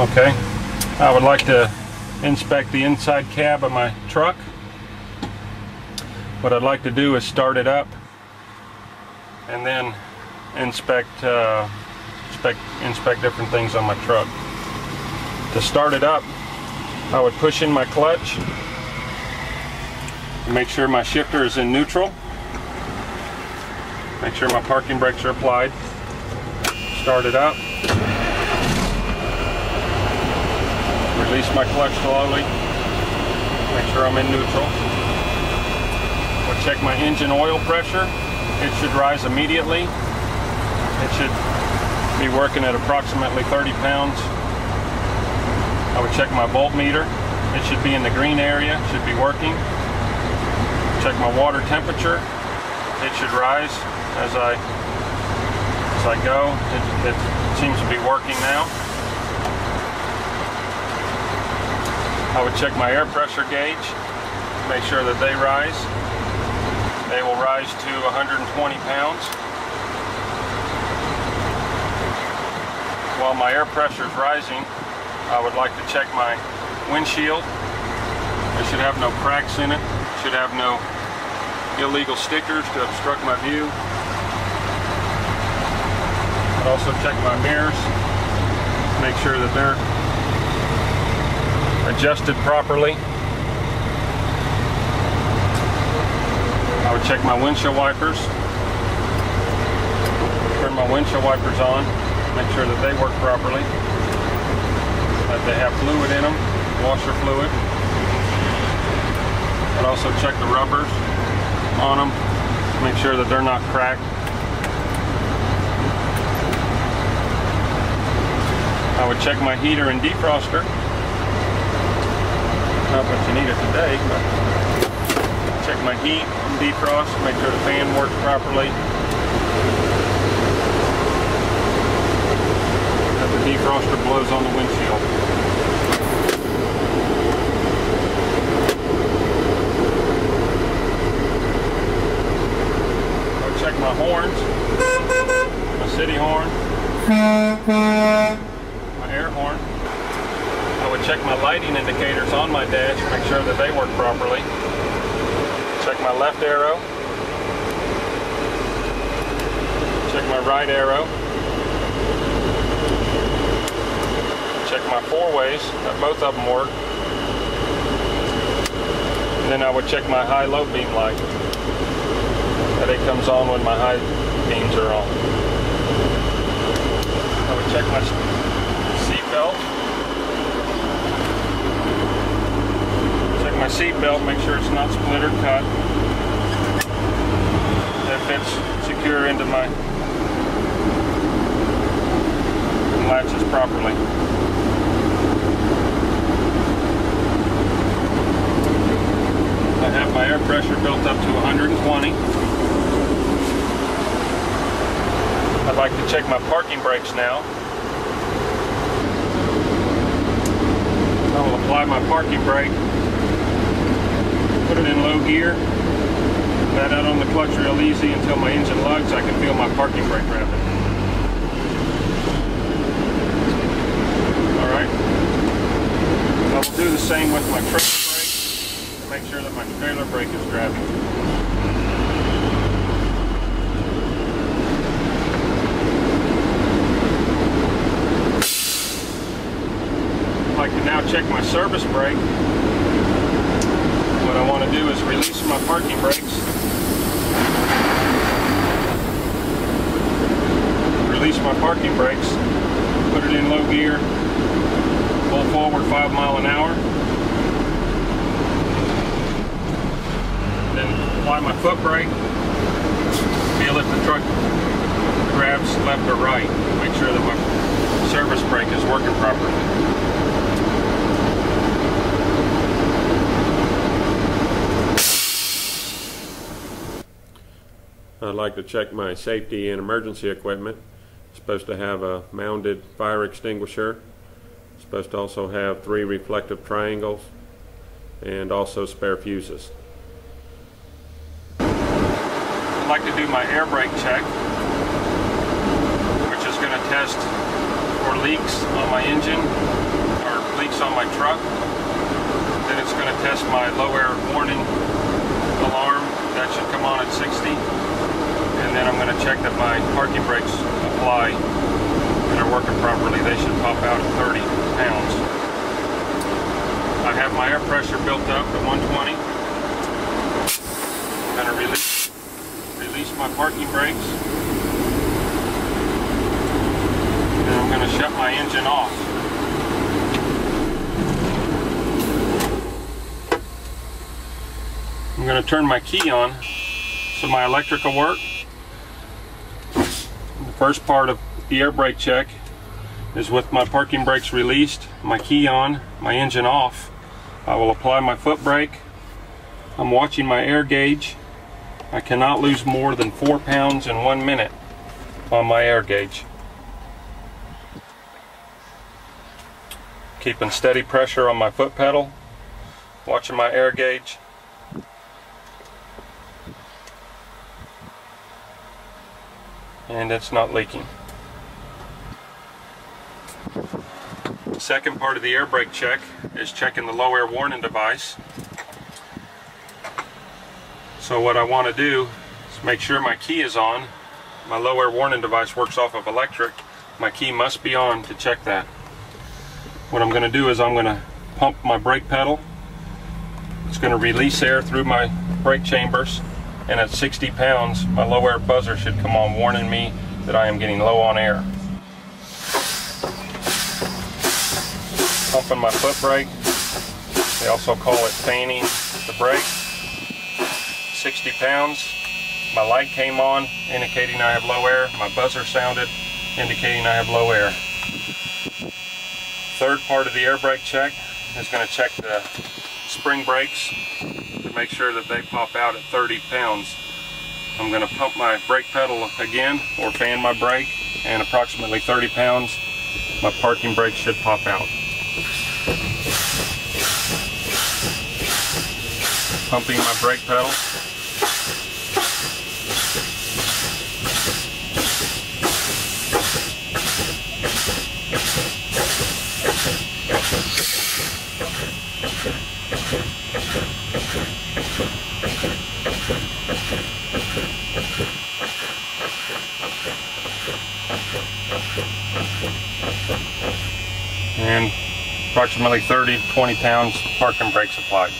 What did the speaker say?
Okay, I would like to inspect the inside cab of my truck. What I'd like to do is start it up and then inspect different things on my truck. To start it up, I would push in my clutch, make sure my shifter is in neutral, make sure my parking brakes are applied, start it up, release my clutch slowly, make sure I'm in neutral. I'll check my engine oil pressure. It should rise immediately. It should be working at approximately 30 pounds. I would check my voltmeter. It should be in the green area, it should be working. Check my water temperature. It should rise as I go. It seems to be working now. I would check my air pressure gauge, make sure that they rise. They will rise to 120 pounds. While my air pressure is rising, I would like to check my windshield. It should have no cracks in it. It should have no illegal stickers to obstruct my view. I'd also check my mirrors, make sure that they're adjusted properly. I would check my windshield wipers, turn my windshield wipers on, make sure that they work properly, that they have fluid in them, washer fluid. I'd also check the rubbers on them, make sure that they're not cracked. I would check my heater and defroster. Not what you need it today, but check my heat and defrost, make sure the fan works properly, that the defroster blows on the windshield. I'll check my horns, my city horn, my air horn. I would check my lighting indicators on my dash, make sure that they work properly. Check my left arrow. Check my right arrow. Check my four-ways, that both of them work. And then I would check my high-low beam light, that it comes on when my high beams are on. I would check my seat belt. My seat belt, make sure it's not split or cut. That fits secure into my and latches properly. I have my air pressure built up to 120. I'd like to check my parking brakes now. I will apply my parking brake. Put it in low gear, that out on the clutch real easy until my engine lugs. I can feel my parking brake rapping. Alright. I will do the same with my trailer brake to make sure that my trailer brake is grabbing. I'd like to now check my service brake. What I want to do is release my parking brakes. Release my parking brakes. Put it in low gear. Pull forward 5 miles an hour. Then apply my foot brake. Feel if the truck grabs left or right. Make sure that my service brake is working properly. I'd like to check my safety and emergency equipment. It's supposed to have a mounted fire extinguisher. It's supposed to also have 3 reflective triangles and also spare fuses. I'd like to do my air brake check, which is going to test for leaks on my engine leaks on my truck. Then it's going to test my low air warning alarm. That should come on at 60. And then I'm going to check that my parking brakes apply and are working properly. They should pop out at 30 pounds. I have my air pressure built up to 120. I'm going to release my parking brakes. And I'm going to shut my engine off. I'm going to turn my key on so my electric will work. The first part of the air brake check is with my parking brakes released, my key on, my engine off. I will apply my foot brake. I'm watching my air gauge. I cannot lose more than 4 pounds in 1 minute on my air gauge. Keeping steady pressure on my foot pedal, watching my air gauge. And it's not leaking. The second part of the air brake check is checking the low air warning device. So what I want to do is make sure my key is on. My low air warning device works off of electric. My key must be on to check that. What I'm going to do is I'm going to pump my brake pedal. It's going to release air through my brake chambers. And at 60 pounds, my low air buzzer should come on warning me that I am getting low on air. Pumping my foot brake. They also call it fanning the brake. 60 pounds. My light came on, indicating I have low air. My buzzer sounded, indicating I have low air. Third part of the air brake check is going to check the spring brakes to make sure that they pop out at 30 pounds. I'm going to pump my brake pedal again, or fan my brake, and approximately 30 pounds, my parking brake should pop out. Pumping my brake pedal. And approximately 30 to 20 pounds parking brakes applied.